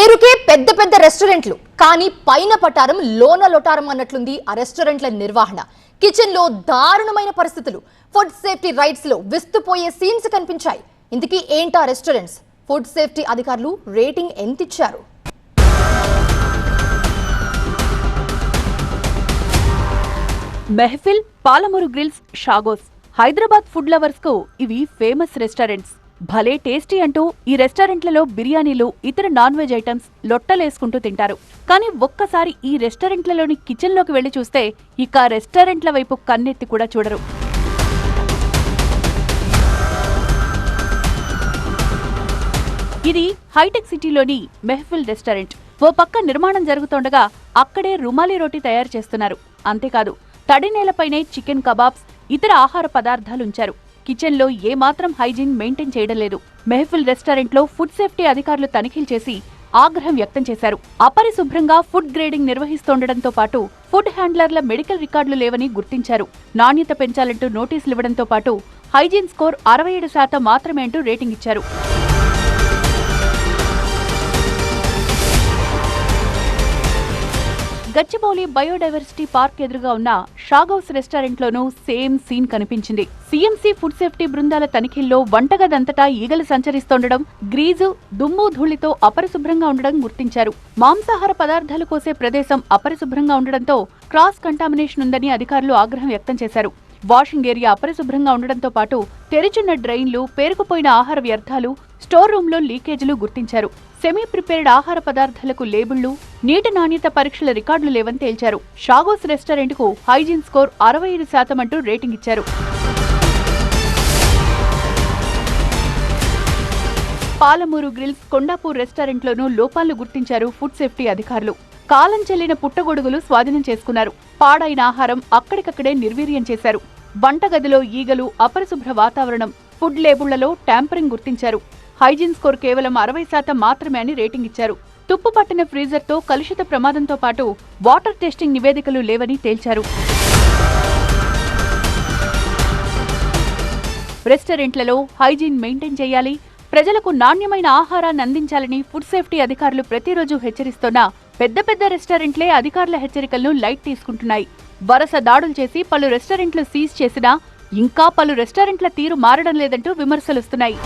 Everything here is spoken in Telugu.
పేరుకే పెద్ద పెద్ద రెస్టారెంట్లు కానీ పైన పటారం లోన లొటారం అన్నట్లుంది ఆ రెస్టారెంట్ల నిర్వహణ. కిచెన్ లో దారుణమైన పరిస్థితులు, ఫుడ్ సేఫ్టీ రైట్స్ లో విస్తుపోయే సీన్స్ కనిపించాయి. ఇందుకీ ఏంటా రెస్టారెంట్స్? ఫుడ్ సేఫ్టీ అధికారులు రేటింగ్ ఎంత ఇచ్చారు? మెహఫిల్, పాలమూరు గ్రిల్స్, షాగోస్, హైదరాబాద్ ఫుడ్ లవర్స్ కు ఇవి ఫేమస్ రెస్టారెంట్స్. భలే టేస్టీ అంటూ ఈ రెస్టారెంట్లలో బిర్యానీలు, ఇతర నాన్ వెజ్ ఐటమ్స్ లొట్టలేసుకుంటూ తింటారు. కానీ ఒక్కసారి ఈ రెస్టారెంట్లలోని కిచెన్లోకి వెళ్లి చూస్తే ఇక రెస్టారెంట్ల వైపు కన్నెత్తి కూడా చూడరు. ఇది హైటెక్ సిటీలోని మెహఫిల్ రెస్టారెంట్. ఓ పక్క నిర్మాణం జరుగుతుండగా అక్కడే రుమాలి రోటీ తయారు చేస్తున్నారు. అంతేకాదు, తడి నేలపైనే చికెన్ కబాబ్స్, ఇతర ఆహార పదార్థాలుంచారు. కిచెన్లో ఏమాత్రం హైజీన్ మెయింటైన్ చేయడం లేదు. మెహఫిల్ రెస్టారెంట్లో ఫుడ్ సేఫ్టీ అధికారులు తనిఖీలు చేసి ఆగ్రహం వ్యక్తం చేశారు. అపరిశుభ్రంగా ఫుడ్ గ్రేడింగ్ నిర్వహిస్తుండటంతో పాటు ఫుడ్ హ్యాండ్లర్ల మెడికల్ రికార్డులు లేవని గుర్తించారు. నాణ్యత పెంచాలంటూ నోటీసులివ్వడంతో పాటు హైజీన్ స్కోర్ 67% మాత్రమే అంటూ రేటింగ్ ఇచ్చారు. గచ్చిబౌలి బయోడైవర్సిటీ పార్క్ ఎదురుగా ఉన్న షాగౌస్ రెస్టారెంట్లోనూ సేమ్ సీన్ కనిపించింది. సీఎంసీ ఫుడ్ సేఫ్టీ బృందాల తనిఖీల్లో వంటగదంతటా ఈగలు సంచరిస్తుండడం, గ్రీజు, దుమ్ము ధూళితో అపరిశుభ్రంగా ఉండడం గుర్తించారు. మాంసాహార పదార్థాలు కోసే ప్రదేశం అపరిశుభ్రంగా ఉండడంతో క్రాస్ కంటామినేషన్ ఉందని అధికారులు ఆగ్రహం వ్యక్తం చేశారు. వాషింగ్ ఏరియా అపరిశుభ్రంగా ఉండడంతో పాటు తెరిచున్న డ్రైన్లు, పేరుకుపోయిన ఆహార వ్యర్థాలు, స్టోర్ రూంలో లీకేజీలు గుర్తించారు. సెమీ ప్రిపేర్డ్ ఆహార పదార్థాలకు లేబుళ్లు, నీటి నాణ్యత పరీక్షల రికార్డులు లేవని తేల్చారు. షాగోస్ రెస్టారెంట్ కు హైజీన్ స్కోర్ 65% అంటూ రేటింగ్ ఇచ్చారు. పాలమూరు గ్రిల్స్, కొండాపూర్ రెస్టారెంట్లోనూ లోపాలను గుర్తించారు ఫుడ్ సేఫ్టీ అధికారులు. కాలం చెల్లిన పుట్టగొడుగులు స్వాధీనం చేసుకున్నారు. పాడైన ఆహారం అక్కడికక్కడే నిర్వీర్యం చేశారు. వంటగదిలో ఈగలు, అపరిశుభ్ర వాతావరణం, ఫుడ్ లేబుళ్లలో ట్యాంపరింగ్ గుర్తించారు. హైజీన్ స్కోర్ కేవలం 60% మాత్రమే అని రేటింగ్ ఇచ్చారు. తుప్పు పట్టిన ఫ్రీజర్తో కలుషిత ప్రమాదంతో పాటు వాటర్ టెస్టింగ్ నివేదికలు లేవని తేల్చారు. రెస్టారెంట్లలో హైజీన్ మెయింటైన్ చేయాలి, ప్రజలకు నాణ్యమైన ఆహారాన్ని అందించాలని ఫుడ్ సేఫ్టీ అధికారులు ప్రతిరోజు హెచ్చరిస్తున్నా పెద్ద పెద్ద రెస్టారెంట్లే అధికారుల హెచ్చరికలను లైట్ తీసుకుంటున్నాయి. వరుస దాడులు చేసి పలు రెస్టారెంట్లు సీజ్ చేసినా ఇంకా పలు రెస్టారెంట్ల తీరు మారడం లేదంటూ విమర్శలొస్తున్నాయి.